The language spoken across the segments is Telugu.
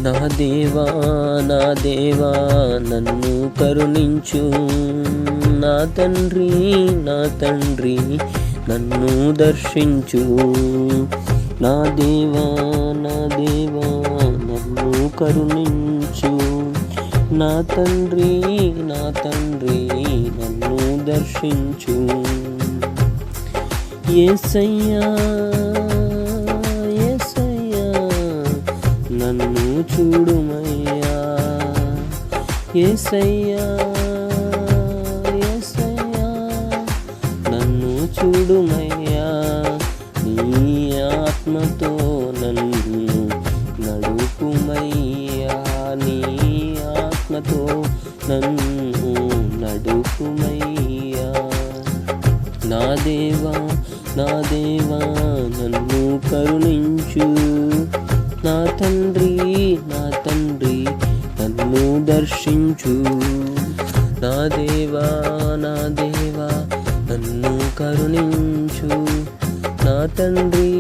నా దేవా నా దేవా నన్ను కరుణించు, నా తండ్రి నా తండ్రి నన్ను దర్శించు. నా దేవా నా దేవా నన్ను కరుణించు, నా తండ్రి నా తండ్రి నన్ను దర్శించు. యేసయ్యా యేసయ్యా నన్ను చూడుమయ్యా, యేసయ్యా యేసయ్యా నన్ను చూడుమయ్యా. నీ ఆత్మతో నన్ను నడుపుమయ్యా, నీ ఆత్మతో నన్ను నడుపుమయ్యా. నా దేవా నా దేవా నన్ను కరుణించు, నా తండ్రి నా తండ్రి నన్ను దర్శించు. నా దేవా నా దేవా నన్ను కరుణించు, నా తండ్రి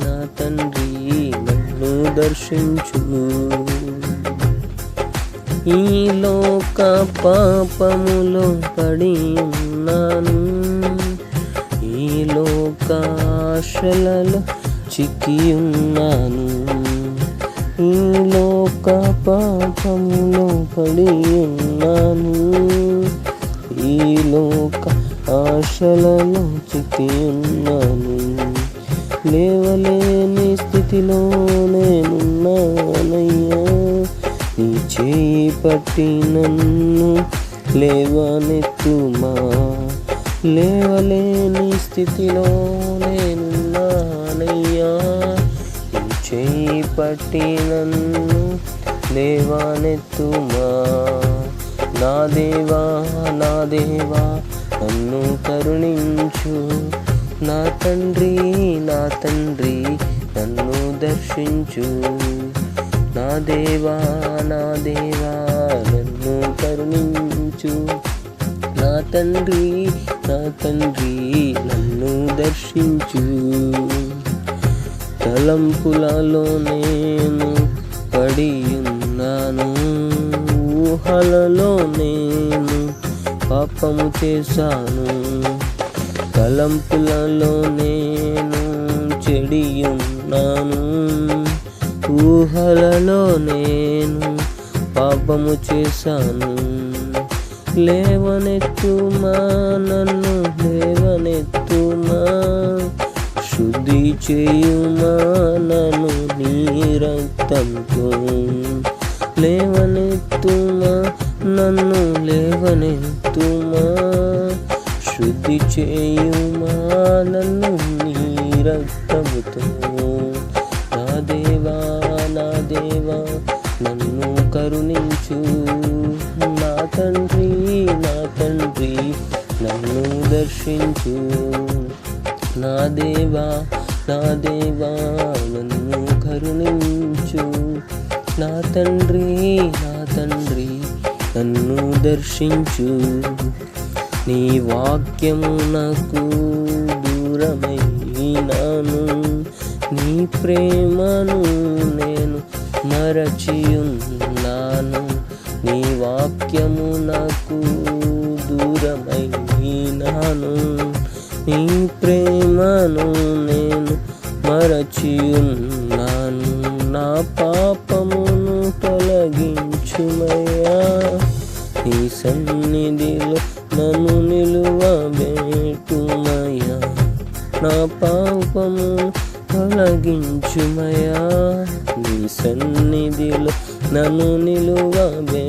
నా తండ్రి నన్ను దర్శించు. ఈ లోక పాపములో పడి ఉన్నాను, ఈ లోక ఆశలలో చిక్కి ఉన్నాను, ఈ లోక పాపములో పడి ఉన్నాను, ఈ లోక ఆశలలో చిక్కి ఉన్నాను. లేవలేని స్థితిలో నేనున్నానయ్యా, నీ చేయి పట్టి నన్ను లేవనెత్తుమా. లేవలేని స్థితిలో నేనున్నానయ్యా, నీ చేయి పట్టి నన్ను లేవనెత్తుమా. నా దేవా నా దేవా నన్ను కరుణించు, నా తండ్రి నా తండ్రి నన్ను దర్శించు. నా దేవా నా దేవా నన్ను కరుణించు, నా తండ్రి నా తండ్రి నన్ను దర్శించు. తలంపులలో నేను పడి ఉన్నాను, ఊహలలో నేను పాపము చేశాను, తలంపులలో నేను చెడి ఉన్నాను, ఊహలలో నేను పాపము చేశాను. లేవనెత్తుమా నన్ను లేవనెత్తుమా, శుద్ధి చేయుమా నన్ను నీ రక్తంతో. లేవనెత్తుమా నన్ను లేవనెత్తుమా, శుద్ధి చేయుమా నన్ను నీ రక్తముతో. నా దేవా నా దేవా నన్ను కరుణించు, నా తండ్రి నా తండ్రి నన్ను దర్శించు. నా దేవా నా దేవా నన్ను కరుణించు, నా తండ్రి నా తండ్రి నన్ను దర్శించు. నీ వాక్యము నాకు దూరమైనాను, నీ ప్రేమను నేను మరచియున్నాను. నీ వాక్యము నాకు దూరమైనాను, నీ ప్రేమను నేను మరచియున్నాను. నా పాపమును తొలగించుమయ్యా, నీ సన్నిధిలో నన్ను నిలువబెట్టుమయ్యా. నా పాపమును తొలగించుమయ్యా, నీ సన్నిధిలో నన్ను నిలువబెట్టుమయ్యా.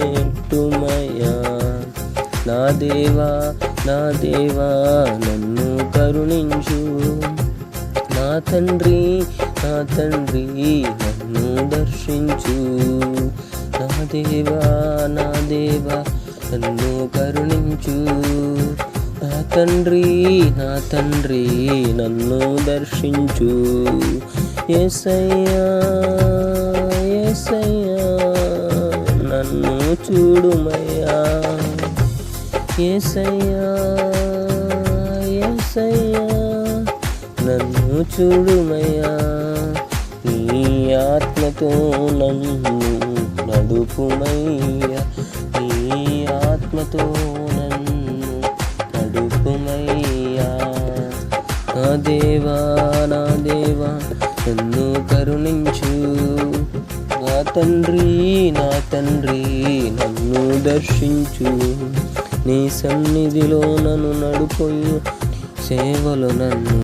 నా దేవా నా దేవా నన్ను కరుణించు, నా తండ్రి నా తండ్రి నన్ను దర్శించు. నా దేవా నా దేవా నన్ను కరుణించు, నా తండ్రి నా తండ్రి నన్ను దర్శించు. యేసయ్యా యేసయ్యా నన్ను చూడుమయ్యా, యేసయ్యా యేసయ్యా నన్ను చూడుమయ్యా. నీ ఆత్మతో నన్ను నడుపుమయ్యా, నీ ఆత్మతో నన్ను నడుపుమయ్యా. నా దేవా నన్ను కరుణించు, నా తండ్రి నన్ను దర్శించు. నీ సన్నిధిలో నన్ను నడుపు, సేవలో నన్ను